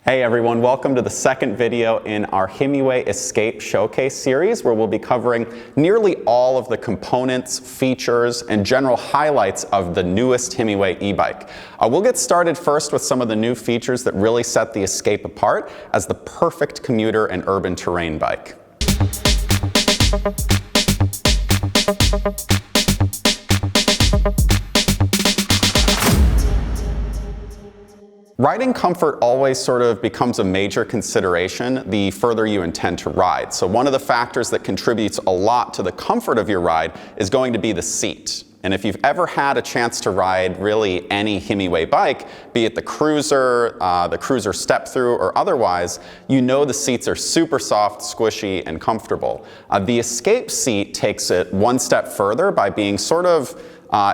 Hey everyone, welcome to the second video in our Himiway Escape showcase series, where we'll be covering nearly all of the components, features, and general highlights of the newest Himiway e-bike. We'll get started first with some of the new features that really set the Escape apart as the perfect commuter and urban terrain bike. Riding comfort always sort of becomes a major consideration the further you intend to ride. So one of the factors that contributes a lot to the comfort of your ride is going to be the seat. And if you've ever had a chance to ride really any Himiway bike, be it the cruiser step through or otherwise, you know the seats are super soft, squishy, and comfortable. The Escape seat takes it one step further by being sort of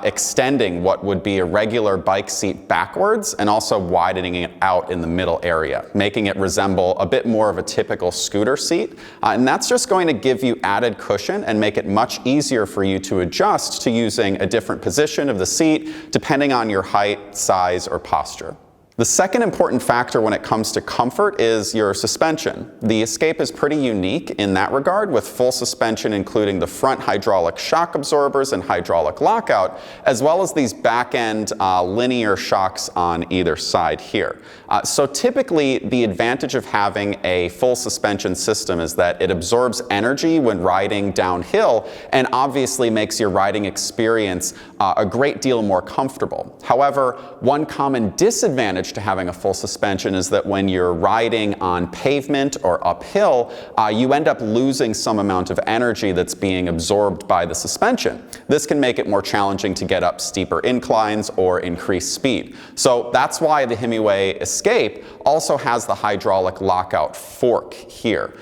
extending what would be a regular bike seat backwards and also widening it out in the middle area, making it resemble a bit more of a typical scooter seat. And that's just going to give you added cushion and make it much easier for you to adjust to using a different position of the seat depending on your height, size, or posture. The second important factor when it comes to comfort is your suspension. The Escape is pretty unique in that regard, with full suspension including the front hydraulic shock absorbers and hydraulic lockout, as well as these back-end linear shocks on either side here. So typically the advantage of having a full suspension system is that it absorbs energy when riding downhill and obviously makes your riding experience a great deal more comfortable. However, one common disadvantage to having a full suspension is that when you're riding on pavement or uphill, you end up losing some amount of energy that's being absorbed by the suspension. This can make it more challenging to get up steeper inclines or increase speed. So that's why the Himiway Escape also has the hydraulic lockout fork here.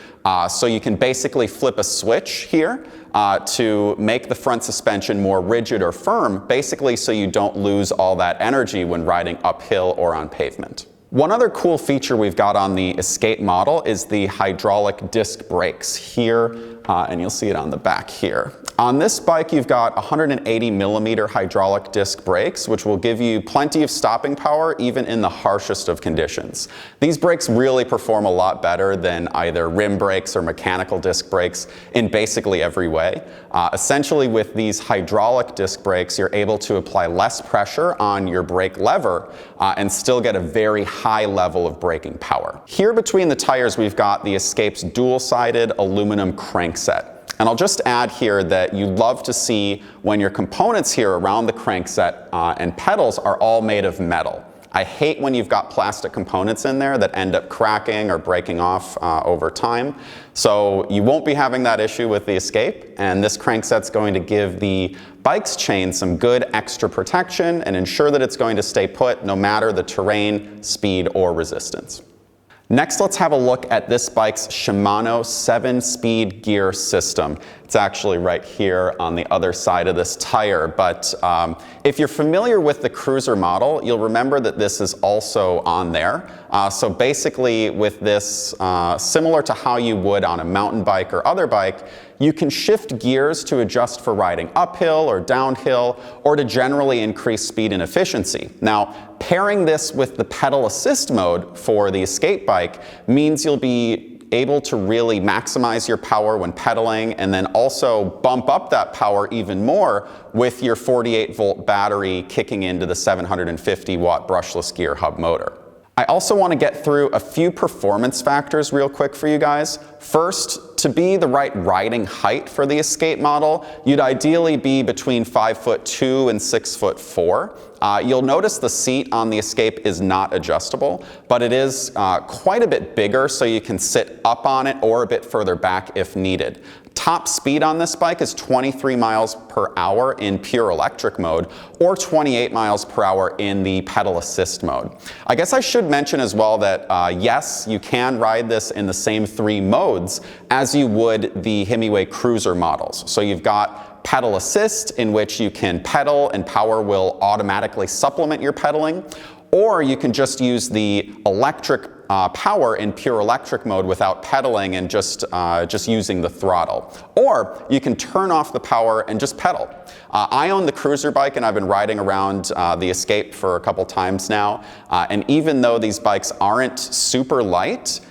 So you can basically flip a switch here to make the front suspension more rigid or firm, basically so you don't lose all that energy when riding uphill or on pavement. One other cool feature we've got on the Escape model is the hydraulic disc brakes here, and you'll see it on the back here. On this bike, you've got 180 millimeter hydraulic disc brakes, which will give you plenty of stopping power even in the harshest of conditions. These brakes really perform a lot better than either rim brakes or mechanical disc brakes in basically every way. Essentially, with these hydraulic disc brakes, you're able to apply less pressure on your brake lever and still get a very high level of braking power. Here between the tires, we've got the Escape's dual-sided aluminum crankset. And I'll just add here that you love to see when your components here around the crankset and pedals are all made of metal. I hate when you've got plastic components in there that end up cracking or breaking off over time. So you won't be having that issue with the Escape, and this crankset's going to give the bike's chain some good extra protection and ensure that it's going to stay put no matter the terrain, speed, or resistance. Next, let's have a look at this bike's Shimano 7-speed gear system. It's actually right here on the other side of this tire, but if you're familiar with the cruiser model, you'll remember that this is also on there. So basically with this, similar to how you would on a mountain bike or other bike, you can shift gears to adjust for riding uphill or downhill, or to generally increase speed and efficiency. Now, pairing this with the pedal assist mode for the Escape bike means you'll be able to really maximize your power when pedaling, and then also bump up that power even more with your 48-volt battery kicking into the 750-watt brushless gear hub motor. I also want to get through a few performance factors real quick for you guys. First, to be the right riding height for the Escape model, you'd ideally be between 5'2" and 6'4". You'll notice the seat on the Escape is not adjustable, but it is quite a bit bigger, so you can sit up on it or a bit further back if needed. Top speed on this bike is 23 miles per hour in pure electric mode, or 28 miles per hour in the pedal assist mode. I guess I should mention as well that yes, you can ride this in the same 3 modes as you would the Himiway cruiser models. So you've got pedal assist, in which you can pedal and power will automatically supplement your pedaling, or you can just use the electric power in pure electric mode without pedaling and just using the throttle. Or you can turn off the power and just pedal. I own the cruiser bike and I've been riding around the Escape for a couple times now. And even though these bikes aren't super light,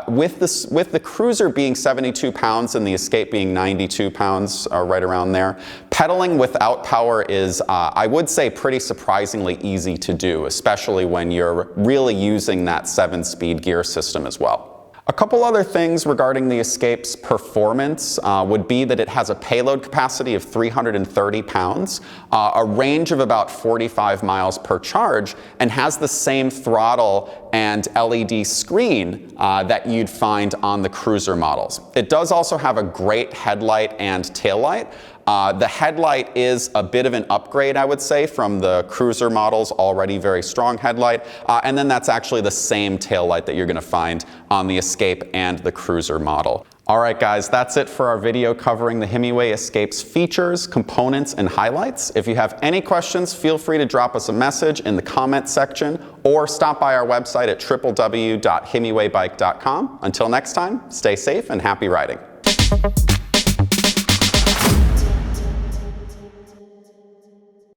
with the cruiser being 72 pounds and the Escape being 92 pounds, right around there, pedaling without power is, I would say, pretty surprisingly easy to do, especially when you're really using that 7-speed gear system as well. A couple other things regarding the Escape's performance would be that it has a payload capacity of 330 pounds, a range of about 45 miles per charge, and has the same throttle and LED screen that you'd find on the cruiser models. It does also have a great headlight and taillight. The headlight is a bit of an upgrade, I would say, from the cruiser models, already very strong headlight. And then that's actually the same taillight that you're going to find on the Escape and the cruiser model. All right, guys, that's it for our video covering the Himiway Escape's features, components, and highlights. If you have any questions, feel free to drop us a message in the comment section or stop by our website at www.himiwaybike.com. Until next time, stay safe and happy riding.